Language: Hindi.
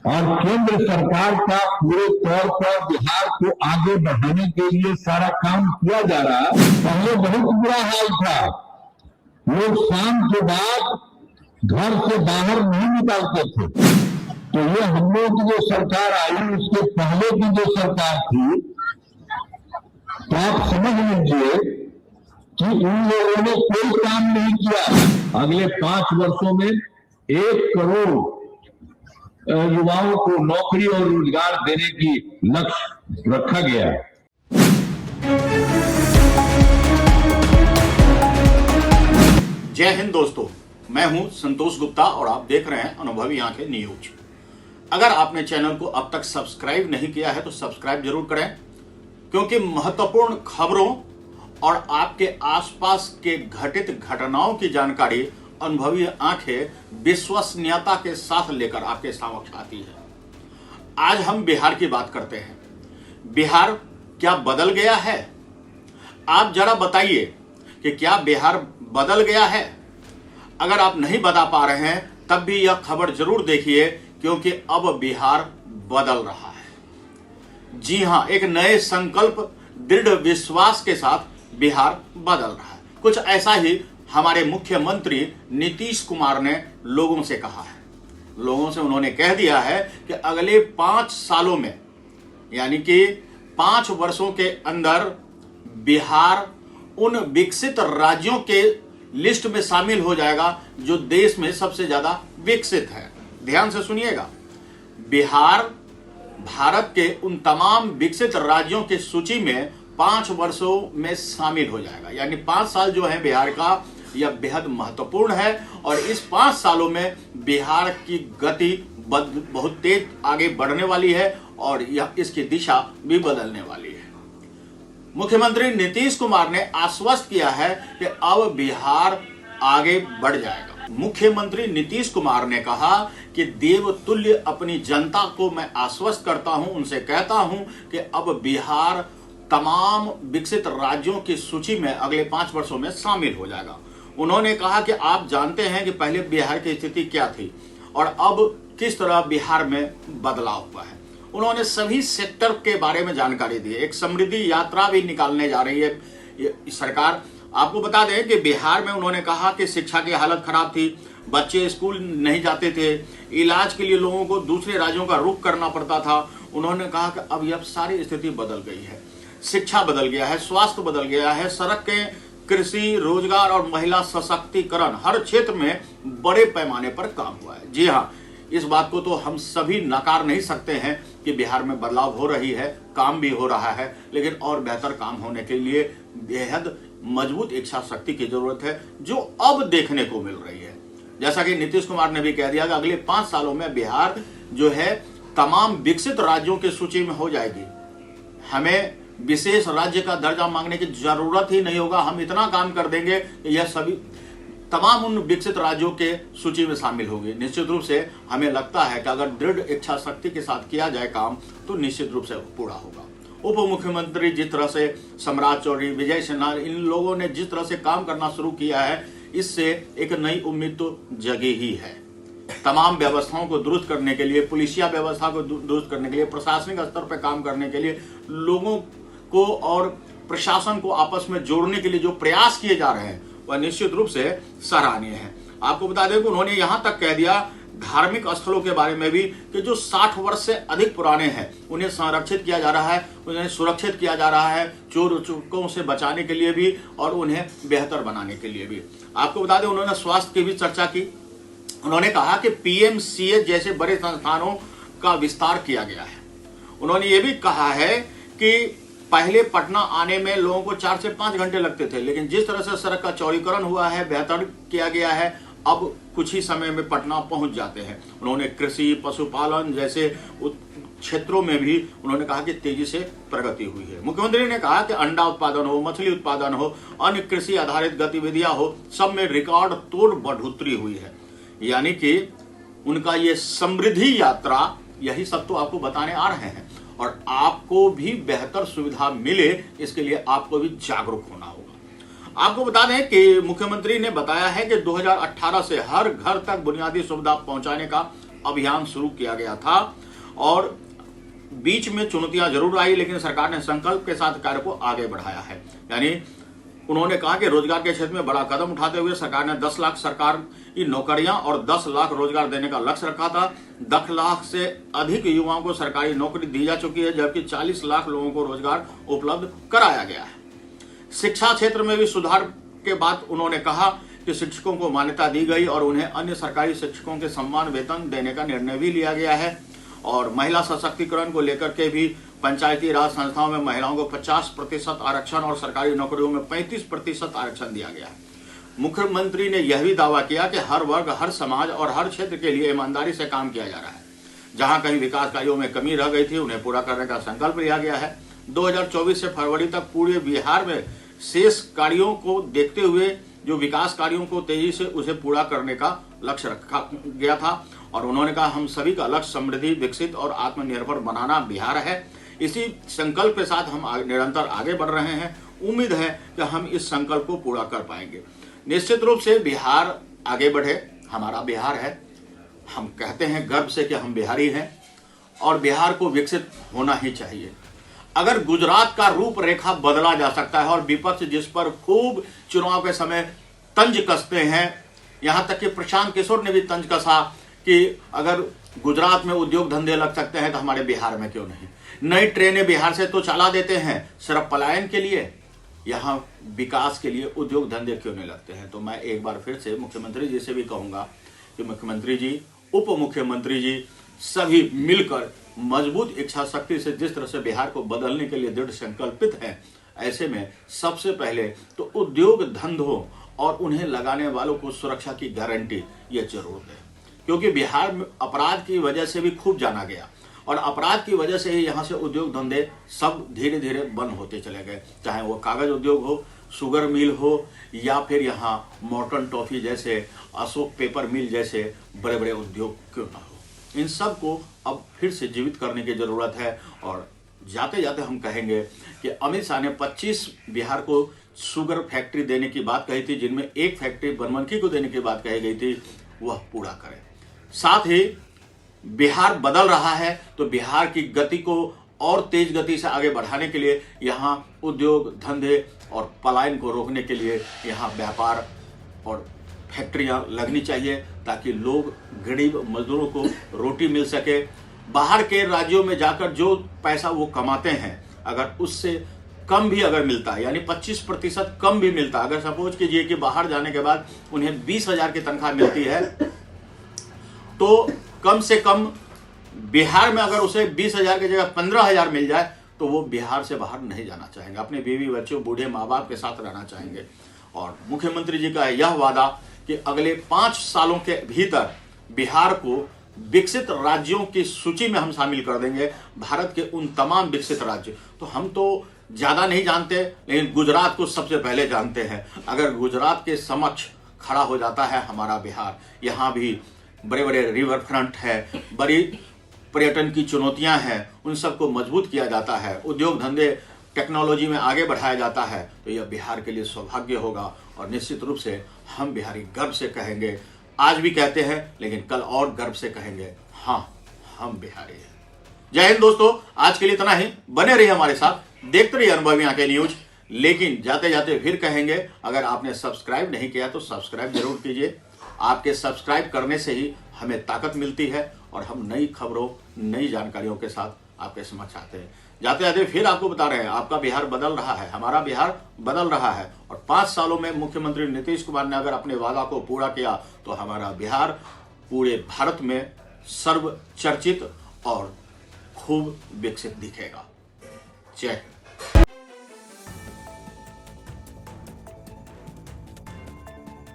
और केंद्र सरकार का पूरे तौर पर बिहार को आगे बढ़ाने के लिए सारा काम किया जा रहा है। पहले बहुत बुरा हाल था, लोग शाम के बाद घर से बाहर नहीं निकलते थे। तो ये हम लोग की जो सरकार आई, उसके पहले की जो सरकार थी, तो आप समझ लीजिए कि उन लोगों ने कोई काम नहीं किया। अगले 5 वर्षों में 1 करोड़ युवाओं को नौकरी और रोजगार देने की लक्ष्य रखा गया है। जय हिंद दोस्तों, मैं हूं संतोष गुप्ता और आप देख रहे हैं अनुभवी आंखें न्यूज। अगर आपने चैनल को अब तक सब्सक्राइब नहीं किया है तो सब्सक्राइब जरूर करें, क्योंकि महत्वपूर्ण खबरों और आपके आसपास के घटित घटनाओं की जानकारी अनुभवी आंखें विश्वसनीयता के साथ लेकर आपके समक्ष आती है। आज हम बिहार की बात करते हैं। बिहार क्या बदल गया है? आप जरा बताइए कि क्या बिहार बदल गया है? अगर आप नहीं बता पा रहे हैं तब भी यह खबर जरूर देखिए, क्योंकि अब बिहार बदल रहा है। जी हां, एक नए संकल्प, दृढ़ विश्वास के साथ बिहार बदल रहा है। कुछ ऐसा ही हमारे मुख्यमंत्री नीतीश कुमार ने लोगों से कहा है। लोगों से उन्होंने कह दिया है कि अगले 5 सालों में, यानी कि 5 वर्षों के अंदर बिहार उन विकसित राज्यों के लिस्ट में शामिल हो जाएगा जो देश में सबसे ज्यादा विकसित है। ध्यान से सुनिएगा, बिहार भारत के उन तमाम विकसित राज्यों की सूची में 5 वर्षों में शामिल हो जाएगा। यानी 5 साल जो है बिहार का, यह बेहद महत्वपूर्ण है और इस 5 सालों में बिहार की गति बहुत तेज आगे बढ़ने वाली है और यह इसकी दिशा भी बदलने वाली है। मुख्यमंत्री नीतीश कुमार ने आश्वस्त किया है कि अब बिहार आगे बढ़ जाएगा। मुख्यमंत्री नीतीश कुमार ने कहा कि देवतुल्य अपनी जनता को मैं आश्वस्त करता हूं, उनसे कहता हूं कि अब बिहार तमाम विकसित राज्यों की सूची में अगले 5 वर्षों में शामिल हो जाएगा। उन्होंने कहा कि आप जानते हैं कि पहले बिहार की स्थिति क्या थी और अब किस तरह बिहार में बदलाव हुआ है। उन्होंने सभी सेक्टर के बारे में जानकारी दी। एक समृद्धि यात्रा भी निकालने जा रही है सरकार। आपको बता दें कि बिहार में उन्होंने कहा कि शिक्षा की हालत खराब थी, बच्चे स्कूल नहीं जाते थे, इलाज के लिए लोगों को दूसरे राज्यों का रुख करना पड़ता था। उन्होंने कहा कि अब यह सारी स्थिति बदल गई है, शिक्षा बदल गया है, स्वास्थ्य बदल गया है, सड़कें, कृषि, रोजगार और महिला सशक्तिकरण, हर क्षेत्र में बड़े पैमाने पर काम हुआ है। जी हाँ, इस बात को तो हम सभी नकार नहीं सकते हैं कि बिहार में बदलाव हो रही है, काम भी हो रहा है, लेकिन और बेहतर काम होने के लिए बेहद मजबूत इच्छा शक्ति की जरूरत है, जो अब देखने को मिल रही है। जैसा कि नीतीश कुमार ने भी कह दिया कि अगले 5 सालों में बिहार जो है तमाम विकसित राज्यों की सूची में हो जाएगी। हमें विशेष राज्य का दर्जा मांगने की जरूरत ही नहीं होगा। हम इतना काम कर देंगे कि यह सभी तमाम उन विकसित राज्यों के सूची में शामिल होगी। निश्चित रूप से हमें लगता है कि अगर दृढ़ इच्छा शक्ति के साथ किया जाए काम तो निश्चित रूप से पूरा होगा। उप मुख्यमंत्री जिस तरह से सम्राट चौधरी, विजय सिन्हा, इन लोगों ने जिस तरह से काम करना शुरू किया है, इससे एक नई उम्मीद तो जगी ही है। तमाम व्यवस्थाओं को दुरुस्त करने के लिए, पुलिसिया व्यवस्था को दुरुस्त करने के लिए, प्रशासनिक स्तर पर काम करने के लिए, लोगों को और प्रशासन को आपस में जोड़ने के लिए जो प्रयास किए जा रहे हैं वह निश्चित रूप से सराहनीय है। आपको बता दें कि उन्होंने यहां तक कह दिया धार्मिक स्थलों के बारे में भी कि जो 60 वर्ष से अधिक पुराने हैं उन्हें संरक्षित किया जा रहा है, उन्हें सुरक्षित किया जा रहा है, चोर चुक्कों से बचाने के लिए भी और उन्हें बेहतर बनाने के लिए भी। आपको बता दें उन्होंने स्वास्थ्य की भी चर्चा की। उन्होंने कहा कि पीएमसीएच जैसे बड़े संस्थानों का विस्तार किया गया है। उन्होंने ये भी कहा है कि पहले पटना आने में लोगों को 4 से 5 घंटे लगते थे, लेकिन जिस तरह से सड़क का चौड़ीकरण हुआ है, बेहतर किया गया है, अब कुछ ही समय में पटना पहुंच जाते हैं। उन्होंने कृषि, पशुपालन जैसे क्षेत्रों में भी उन्होंने कहा कि तेजी से प्रगति हुई है। मुख्यमंत्री ने कहा कि अंडा उत्पादन हो, मछली उत्पादन हो, अन्य कृषि आधारित गतिविधियां हो, सब में रिकॉर्ड तोड़ बढ़ोतरी हुई है। यानी कि उनका ये समृद्धि यात्रा, यही सब तो आपको बताने आ रहे हैं और आपको भी बेहतर सुविधा मिले, इसके लिए आपको भी जागरूक होना होगा। आपको बता दें कि मुख्यमंत्री ने बताया है कि 2018 से हर घर तक बुनियादी सुविधा पहुंचाने का अभियान शुरू किया गया था और बीच में चुनौतियां जरूर आई, लेकिन सरकार ने संकल्प के साथ कार्य को आगे बढ़ाया है। यानी उन्होंने कहा कि रोजगार के क्षेत्र में बड़ा कदम उठाते हुए सरकार ने 10 लाख सरकारी नौकरियां और 10 लाख रोजगार देने का लक्ष्य रखा था। 10 लाख से अधिक युवाओं को सरकारी नौकरी दी जा चुकी है, जबकि 40 लाख लोगों को रोजगार उपलब्ध कराया गया है। शिक्षा क्षेत्र में भी सुधार के बाद उन्होंने कहा कि शिक्षकों को मान्यता दी गई और उन्हें अन्य सरकारी शिक्षकों के समान वेतन देने का निर्णय भी लिया गया है। और महिला सशक्तिकरण को लेकर के भी पंचायती राज संस्थाओं में महिलाओं को 50% आरक्षण और सरकारी नौकरियों में 35% आरक्षण दिया गया है। मुख्यमंत्री ने यह भी दावा किया कि हर वर्ग, हर समाज और हर क्षेत्र के लिए ईमानदारी से काम किया जा रहा है। जहां कहीं विकास कार्यों में कमी रह गई थी, उन्हें पूरा करने का संकल्प लिया गया है। 2024 से फरवरी तक पूरे बिहार में शेष कार्यों को देखते हुए जो विकास कार्यों को तेजी से उसे पूरा करने का लक्ष्य रखा गया था। और उन्होंने कहा, हम सभी का लक्ष्य समृद्धि, विकसित और आत्मनिर्भर बनाना बिहार है। इसी संकल्प के साथ हम निरंतर आगे बढ़ रहे हैं। उम्मीद है कि हम इस संकल्प को पूरा कर पाएंगे। निश्चित रूप से बिहार आगे बढ़े, हमारा बिहार है। हम कहते हैं गर्व से कि हम बिहारी हैं और बिहार को विकसित होना ही चाहिए। अगर गुजरात का रूपरेखा बदला जा सकता है और विपक्ष जिस पर खूब चुनाव के समय तंज कसते हैं, यहां तक कि प्रशांत किशोर ने भी तंज कसा कि अगर गुजरात में उद्योग धंधे लग सकते हैं तो हमारे बिहार में क्यों नहीं। नई ट्रेनें बिहार से तो चला देते हैं सिर्फ पलायन के लिए, यहां विकास के लिए उद्योग धंधे क्यों नहीं लगते हैं। तो मैं एक बार फिर से मुख्यमंत्री जी से भी कहूंगा कि मुख्यमंत्री जी, उप मुख्यमंत्री जी सभी मिलकर मजबूत इच्छा शक्ति से जिस तरह से बिहार को बदलने के लिए दृढ़ संकल्पित हैं, ऐसे में सबसे पहले तो उद्योग धंधों और उन्हें लगाने वालों को सुरक्षा की गारंटी ये जरूर दें, क्योंकि बिहार में अपराध की वजह से भी खूब जाना गया और अपराध की वजह से ही यहाँ से उद्योग धंधे सब धीरे धीरे बंद होते चले गए। चाहे वो कागज उद्योग हो, शुगर मिल हो या फिर यहाँ मॉर्टन टॉफी जैसे, अशोक पेपर मिल जैसे बड़े बड़े उद्योग क्यों ना हो। इन सब को अब फिर से जीवित करने की जरूरत है। और जाते जाते हम कहेंगे कि अमित शाह ने 25 बिहार को शुगर फैक्ट्री देने की बात कही थी, जिनमें एक फैक्ट्री बनमनखी को देने की बात कही गई थी, वह पूरा करें। साथ ही बिहार बदल रहा है तो बिहार की गति को और तेज गति से आगे बढ़ाने के लिए यहाँ उद्योग धंधे और पलायन को रोकने के लिए यहाँ व्यापार और फैक्ट्रियां लगनी चाहिए, ताकि लोग, गरीब मजदूरों को रोटी मिल सके। बाहर के राज्यों में जाकर जो पैसा वो कमाते हैं, अगर उससे कम भी अगर मिलता है, यानी 25% कम भी मिलता है, अगर सपोज कीजिए कि बाहर जाने के बाद उन्हें 20,000 की तनख्वाह मिलती है, तो कम से कम बिहार में अगर उसे 20,000 की जगह 15,000 मिल जाए तो वो बिहार से बाहर नहीं जाना चाहेंगे, अपने बीवी बच्चों, बूढ़े माँ बाप के साथ रहना चाहेंगे। और मुख्यमंत्री जी का यह वादा कि अगले 5 सालों के भीतर बिहार को विकसित राज्यों की सूची में हम शामिल कर देंगे, भारत के उन तमाम विकसित राज्य। तो हम तो ज्यादा नहीं जानते, लेकिन गुजरात को सबसे पहले जानते हैं। अगर गुजरात के समक्ष खड़ा हो जाता है हमारा बिहार, यहाँ भी बड़े बड़े रिवर फ्रंट है, बड़ी पर्यटन की चुनौतियां हैं, उन सबको मजबूत किया जाता है, उद्योग धंधे टेक्नोलॉजी में आगे बढ़ाया जाता है, तो यह बिहार के लिए सौभाग्य होगा। और निश्चित रूप से हम बिहारी गर्व से कहेंगे, आज भी कहते हैं लेकिन कल और गर्व से कहेंगे, हाँ हम बिहारी हैं। जय हिंद दोस्तों, आज के लिए इतना ही। बने रहिए हमारे साथ, देखते रहिए अनुभवी आंखें न्यूज। लेकिन जाते जाते फिर कहेंगे, अगर आपने सब्सक्राइब नहीं किया तो सब्सक्राइब जरूर कीजिए। आपके सब्सक्राइब करने से ही हमें ताकत मिलती है और हम नई खबरों, नई जानकारियों के साथ आपके समक्ष आते हैं। जाते जाते फिर आपको बता रहे हैं, आपका बिहार बदल रहा है, हमारा बिहार बदल रहा है। और 5 सालों में मुख्यमंत्री नीतीश कुमार ने अगर अपने वादा को पूरा किया तो हमारा बिहार पूरे भारत में सर्वचर्चित और खूब विकसित दिखेगा। जय हिंद।